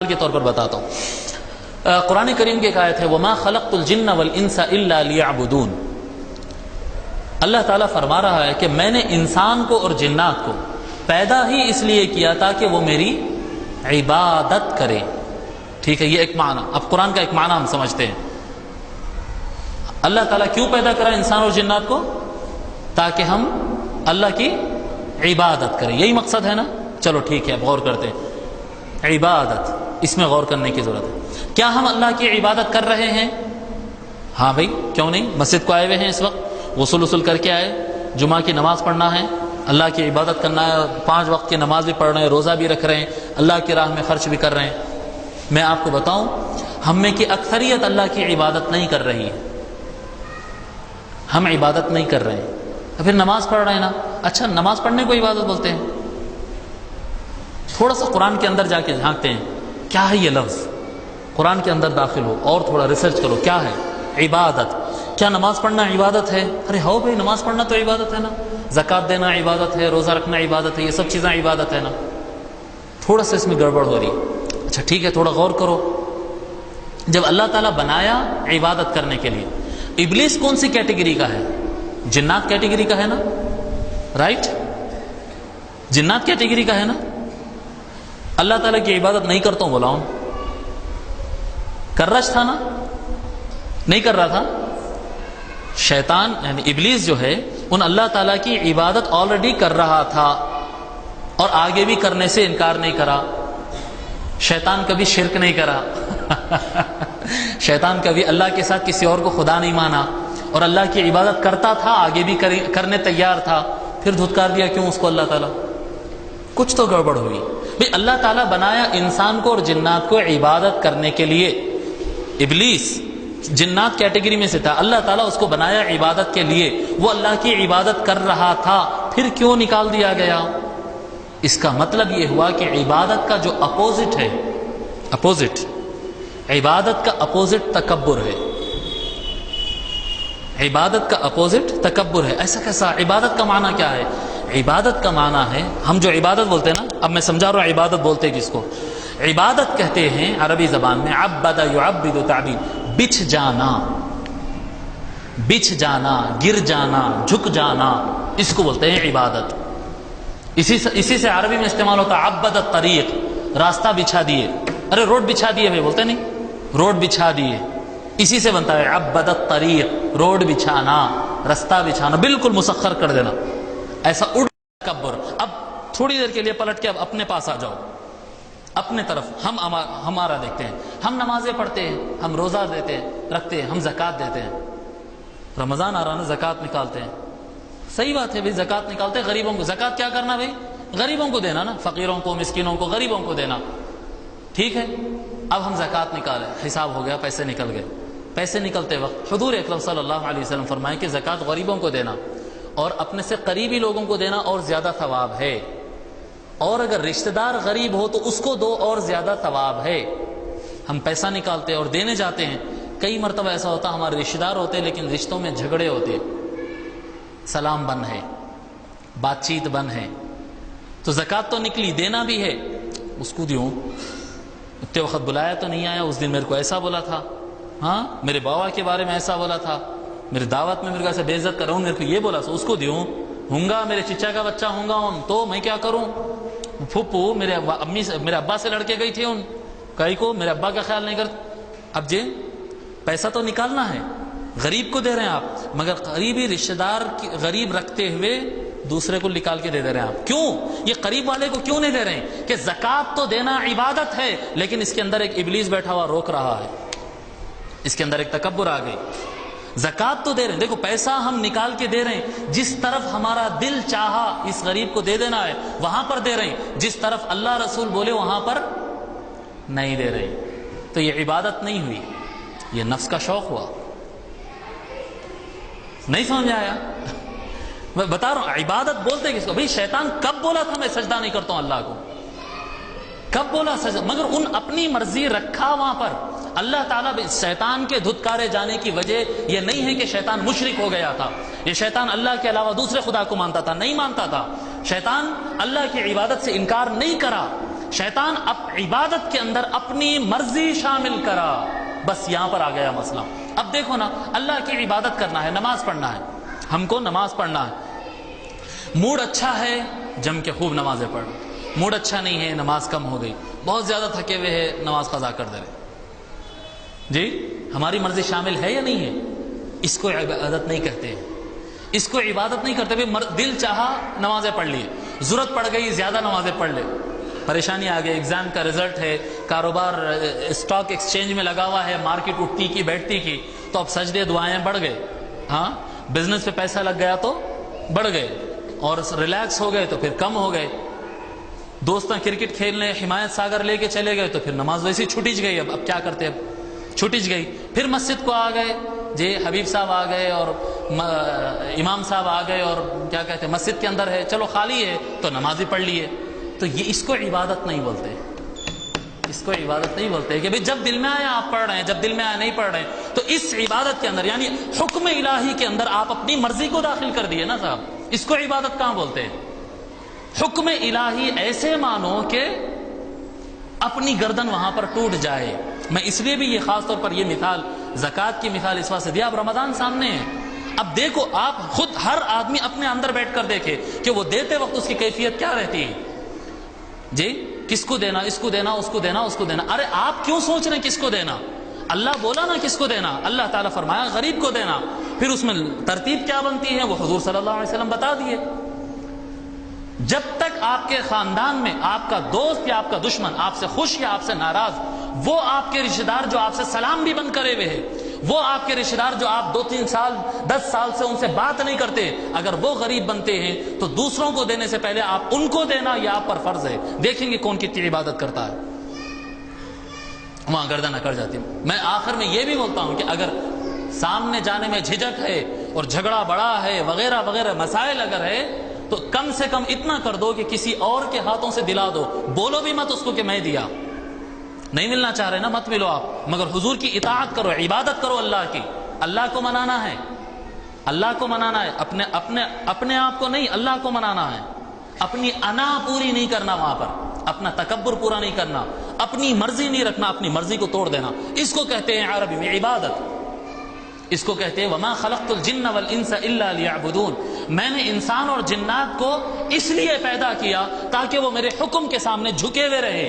کے طور پر بتاتا ہوں۔ قرآن کریم کی ایک آیت ہے وَمَا خَلَقْتُ الْجِنَّ وَالْإِنسَ إِلَّا لِيَعْبُدُونَ۔ اللہ تعالیٰ فرما رہا ہے کہ میں نے انسان کو اور جنات کو پیدا ہی اس لیے کیا تاکہ وہ میری عبادت کرے۔ ٹھیک ہے، یہ ایک معنی۔ اب قرآن کا ایک معنی ہم سمجھتے ہیں۔ اللہ تعالیٰ کیوں پیدا کرا انسان اور جنات کو؟ تاکہ ہم اللہ کی عبادت کریں، یہی مقصد ہے نا؟ چلو ٹھیک ہے، اب غور کرتے ہیں۔ عبادت، اس میں غور کرنے کی ضرورت ہے۔ کیا ہم اللہ کی عبادت کر رہے ہیں؟ ہاں بھائی، کیوں نہیں؟ مسجد کو آئے ہوئے ہیں اس وقت، غسل کر کے آئے، جمعہ کی نماز پڑھنا ہے، اللہ کی عبادت کرنا ہے، 5 وقت کی نماز بھی پڑھ رہے ہیں، روزہ بھی رکھ رہے ہیں، اللہ کی راہ میں خرچ بھی کر رہے ہیں۔ میں آپ کو بتاؤں، ہم میں کی اکثریت اللہ کی عبادت نہیں کر رہی ہے۔ ہم عبادت نہیں کر رہے ہیں، پھر نماز پڑھ رہے ہیں نا۔ اچھا، نماز پڑھنے کو عبادت بولتے ہیں؟ تھوڑا سا قرآن کے اندر جا کے جھانکتے ہیں، کیا ہے یہ لفظ؟ قرآن کے اندر داخل ہو اور تھوڑا ریسرچ کرو، کیا ہے عبادت؟ کیا نماز پڑھنا عبادت ہے؟ ارے ہو بھائی، نماز پڑھنا تو عبادت ہے نا، زکوٰۃ دینا عبادت ہے، روزہ رکھنا عبادت ہے، یہ سب چیزیں عبادت ہے نا۔ تھوڑا سا اس میں گڑبڑ ہو رہی ہے۔ اچھا ٹھیک ہے، تھوڑا غور کرو۔ جب اللہ تعالیٰ بنایا عبادت کرنے کے لیے، ابلیس کون سی کیٹیگری کا ہے؟ جنات کیٹیگری کا ہے نا، رائٹ؟ جنات کیٹیگری کا ہے نا۔ اللہ تعالیٰ کی عبادت نہیں کرتا ہوں بولا ہوں، کر رہا تھا نا؟ نہیں کر رہا تھا؟ شیطان یعنی ابلیس جو ہے، ان اللہ تعالیٰ کی عبادت آلریڈی کر رہا تھا اور آگے بھی کرنے سے انکار نہیں کرا۔ شیطان کبھی شرک نہیں کرا شیطان کبھی اللہ کے ساتھ کسی اور کو خدا نہیں مانا، اور اللہ کی عبادت کرتا تھا، آگے بھی کرنے تیار تھا۔ پھر دھتکار دیا کیوں اس کو اللہ تعالیٰ؟ کچھ تو گڑبڑ ہوئی بھئی۔ اللہ تعالیٰ بنایا انسان کو اور جنات کو عبادت کرنے کے لیے۔ ابلیس جنات کیٹیگری میں سے تھا، اللہ تعالیٰ اس کو بنایا عبادت کے لیے، وہ اللہ کی عبادت کر رہا تھا، پھر کیوں نکال دیا گیا؟ اس کا مطلب یہ ہوا کہ عبادت کا جو اپوزٹ ہے، عبادت کا اپوزٹ تکبر ہے۔ عبادت کا اپوزٹ تکبر ہے۔ ایسا کیسا؟ عبادت کا معنی کیا ہے؟ عبادت کا معنی ہے، ہم جو عبادت بولتے ہیں نا، اب میں سمجھا رہا ہوں عبادت بولتے کس کو۔ عبادت کہتے ہیں عربی زبان میں عبد یعبد تعبید، بچھ جانا، گر جانا، جھک جانا، اس کو بولتے ہیں عبادت۔ اسی سے عربی میں استعمال ہوتا ہے عبد الطریق، راستہ بچھا دیے۔ ارے روڈ بچھا دیے بھائی، بولتے نہیں؟ روڈ بچھا دیے، اسی سے بنتا ہے عبد الطریق، روڈ بچھانا، راستہ بچھانا، بالکل مسخر کر دینا۔ ایسا اڑ تکبر۔ اب تھوڑی دیر کے لیے پلٹ کے اب اپنے پاس آ جاؤ، اپنے طرف ہمارا دیکھتے ہیں۔ ہم نمازیں پڑھتے ہیں، ہم روزہ رکھتے ہیں، ہم زکوٰۃ دیتے ہیں۔ رمضان آ رہا نا، زکوٰۃ نکالتے ہیں، صحیح بات ہے بھائی، زکوٰۃ نکالتے ہیں۔ غریبوں کو زکوٰۃ کیا کرنا بھائی؟ غریبوں کو دینا نا، فقیروں کو، مسکینوں کو، غریبوں کو دینا۔ ٹھیک ہے، اب ہم زکوٰۃ نکالے، حساب ہو گیا، پیسے نکل گئے۔ پیسے نکلتے وقت حضور اکرم صلی اللہ علیہ وسلم فرمائے کہ زکوٰۃ غریبوں کو دینا اور اپنے سے قریبی لوگوں کو دینا اور زیادہ ثواب ہے، اور اگر رشتہ دار غریب ہو تو اس کو دو اور زیادہ ثواب ہے۔ ہم پیسہ نکالتے اور دینے جاتے ہیں، کئی مرتبہ ایسا ہوتا ہمارے رشتہ دار ہوتے لیکن رشتوں میں جھگڑے ہوتے، سلام بند ہے، بات چیت بند ہے، تو زکوٰۃ تو نکلی، دینا بھی ہے، اس کو دیوں۔ اتنے وقت بلایا تو نہیں آیا، اس دن میرے کو ایسا بولا تھا، ہاں میرے بابا کے بارے میں ایسا بولا تھا، میری دعوت میں میرے کو ایسا بے عزت کر رہا ہوں، میرے کو یہ بولا تھا، اس کو دیوں۔ ہوں گا میرے چچا کا بچہ ہوں گا تو میں کیا کروں؟ پھوپھو میرے ابا سے لڑکے گئی تھی، ان کئی کو میرے ابا کا خیال نہیں کرتے۔ اب جی پیسہ تو نکالنا ہے، غریب کو دے رہے ہیں آپ، مگر قریبی رشتہ دار غریب رکھتے ہوئے دوسرے کو نکال کے دے رہے ہیں آپ۔ کیوں؟ یہ قریب والے کو کیوں نہیں دے رہے ہیں؟ کہ زکوٰۃ تو دینا عبادت ہے، لیکن اس کے اندر ایک ابلیس بیٹھا ہوا روک رہا ہے، اس کے اندر ایک تکبر آ گئی۔ زکوٰۃ تو دے رہے ہیں، دیکھو پیسہ ہم نکال کے دے رہے ہیں، جس طرف ہمارا دل چاہا اس غریب کو دے دینا ہے وہاں پر دے رہے ہیں، جس طرف اللہ رسول بولے وہاں پر نہیں دے رہے ہیں۔ تو یہ عبادت نہیں ہوئی، یہ نفس کا شوق ہوا۔ نہیں سمجھ آیا؟ میں بتا رہا ہوں عبادت بولتے کس کو بھائی؟ شیطان کب بولا تھا میں سجدہ نہیں کرتا ہوں اللہ کو؟ کب بولا سجدہ؟ مگر ان اپنی مرضی رکھا وہاں پر۔ اللہ تعالیٰ شیطان کے دھتکارے جانے کی وجہ یہ نہیں ہے کہ شیطان مشرک ہو گیا تھا، یہ شیطان اللہ کے علاوہ دوسرے خدا کو مانتا تھا، نہیں مانتا تھا۔ شیطان اللہ کی عبادت سے انکار نہیں کرا، شیطان اب عبادت کے اندر اپنی مرضی شامل کرا، بس یہاں پر آ گیا مسئلہ۔ اب دیکھو نا، اللہ کی عبادت کرنا ہے، نماز پڑھنا ہے، ہم کو نماز پڑھنا ہے، موڈ اچھا ہے جم کے خوب نمازیں پڑھ، موڈ اچھا نہیں ہے نماز کم ہو گئی، بہت زیادہ تھکے ہوئے ہے نماز قضا کر دے رہے۔ جی ہماری مرضی شامل ہے یا نہیں ہے؟ اس کو عبادت نہیں کہتے، اس کو عبادت نہیں کرتے۔ دل چاہا نمازیں پڑھ لیے، ضرورت پڑ گئی زیادہ نمازیں پڑھ لے، پریشانی آ گئی، ایگزام کا رزلٹ ہے، کاروبار اسٹاک ایکسچینج میں لگا ہوا ہے، مارکیٹ اٹھتی کی بیٹھتی کی، تو اب سجدے دعائیں بڑھ گئے، ہاں بزنس پہ پیسہ لگ گیا تو بڑھ گئے، اور ریلیکس ہو گئے تو پھر کم ہو گئے۔ دوستاں کرکٹ کھیلنے حمایت ساگر لے کے چلے گئے تو پھر نماز ویسی چھٹی گئی، اب کیا کرتے، اب چھٹی گئی۔ پھر مسجد کو آ گئے، جی حبیب صاحب آ گئے اور امام صاحب آ گئے، اور کیا کہتے ہیں مسجد کے اندر ہے، چلو خالی ہے تو نماز ہی پڑھ لیے۔ تو یہ اس کو عبادت نہیں بولتے، اس کو عبادت نہیں بولتے کہ بھئی جب دل میں آیا آپ پڑھ رہے ہیں، جب دل میں آیا نہیں پڑھ رہے ہیں۔ تو اس عبادت کے اندر یعنی حکم الہی کے اندر آپ اپنی مرضی کو داخل کر دیے نا صاحب، اس کو عبادت کہاں بولتے ہیں؟ حکم الہی ایسے مانو کہ اپنی گردن وہاں پر ٹوٹ جائے۔ میں اس لیے بھی یہ خاص طور پر یہ مثال زکوٰۃ کی مثال اس واسطے دیا، اب رمضان سامنے ہے، اب دیکھو آپ خود ہر آدمی اپنے اندر بیٹھ کر دیکھے کہ وہ دیتے وقت اس کی کیفیت کیا رہتی ہے۔ جی کس کو دینا، اس کو دینا، اس کو دینا، اس کو دینا۔ ارے آپ کیوں سوچ رہے ہیں کس کو دینا؟ اللہ بولا نا کس کو دینا، اللہ تعالیٰ فرمایا غریب کو دینا، پھر اس میں ترتیب کیا بنتی ہے وہ حضور صلی اللہ علیہ وسلم بتا دیے۔ جب تک آپ کے خاندان میں آپ کا دوست یا آپ کا دشمن آپ سے خوش یا آپ سے ناراض، وہ آپ کے رشتہ دار جو آپ سے سلام بھی بند کرے ہوئے ہیں، وہ آپ کے رشتہ دار جو آپ 2-3 سال 10 سال سے ان سے بات نہیں کرتے، اگر وہ غریب بنتے ہیں تو دوسروں کو دینے سے پہلے آپ ان کو دینا یہ آپ پر فرض ہے۔ دیکھیں گے کون کتنی عبادت کرتا ہے، وہاں گردن اکڑ جاتی ہے۔ میں آخر میں یہ بھی بولتا ہوں کہ اگر سامنے جانے میں جھجک ہے اور جھگڑا بڑا ہے وغیرہ وغیرہ مسائل اگر ہے تو کم سے کم اتنا کر دو کہ کسی اور کے ہاتھوں سے دلا دو، بولو بھی مت اس کو کہ میں دیا، نہیں ملنا چاہ رہے نا مت ملو آپ، مگر حضور کی اطاعت کرو، عبادت کرو اللہ کی۔ اللہ کو منانا ہے، اللہ کو منانا ہے، اپنے آپ کو نہیں، اللہ کو منانا ہے۔ اپنی انا پوری نہیں کرنا، وہاں پر اپنا تکبر پورا نہیں کرنا، اپنی مرضی نہیں رکھنا، اپنی مرضی کو توڑ دینا، اس کو کہتے ہیں عربی میں عبادت، اس کو کہتے ہیں وما خلقت الجن والانس الا لیعبدون، میں نے انسان اور جنات کو اس لیے پیدا کیا تاکہ وہ میرے حکم کے سامنے جھکے ہوئے رہے،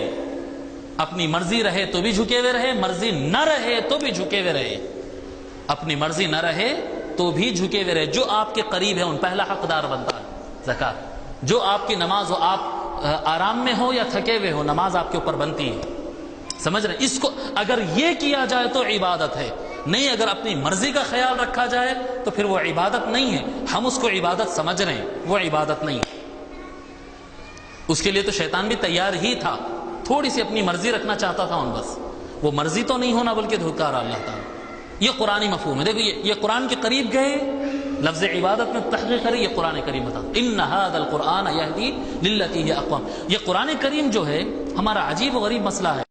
اپنی مرضی رہے تو بھی جھکے ہوئے رہے، مرضی نہ رہے تو بھی جھکے ہوئے رہے، اپنی مرضی نہ رہے تو بھی جھکے ہوئے رہے۔ جو آپ کے قریب ہے ان پہلا حقدار بنتا ہے زکوٰۃ، جو آپ کی نماز ہو، آپ آرام میں ہو یا تھکے ہوئے ہو، نماز آپ کے اوپر بنتی ہے، سمجھ رہے؟ اس کو اگر یہ کیا جائے تو عبادت ہے، نہیں اگر اپنی مرضی کا خیال رکھا جائے تو پھر وہ عبادت نہیں ہے۔ ہم اس کو عبادت سمجھ رہے ہیں، وہ عبادت نہیں ہے۔ اس کے لیے تو شیطان بھی تیار ہی تھا، تھوڑی سی اپنی مرضی رکھنا چاہتا تھا ان، بس وہ مرضی تو نہیں ہونا بلکہ دھتکارا اللہ تعالیٰ۔ یہ قرآنی مفہوم ہے، دیکھو یہ قرآن کے قریب گئے، لفظ عبادت میں تحقیق کرے، یہ قرآن کریم بتا ان ھذا القرآن یہدی للتی ہی اقوم۔ یہ قرآن کریم جو ہے ہمارا عجیب و غریب مسئلہ ہے۔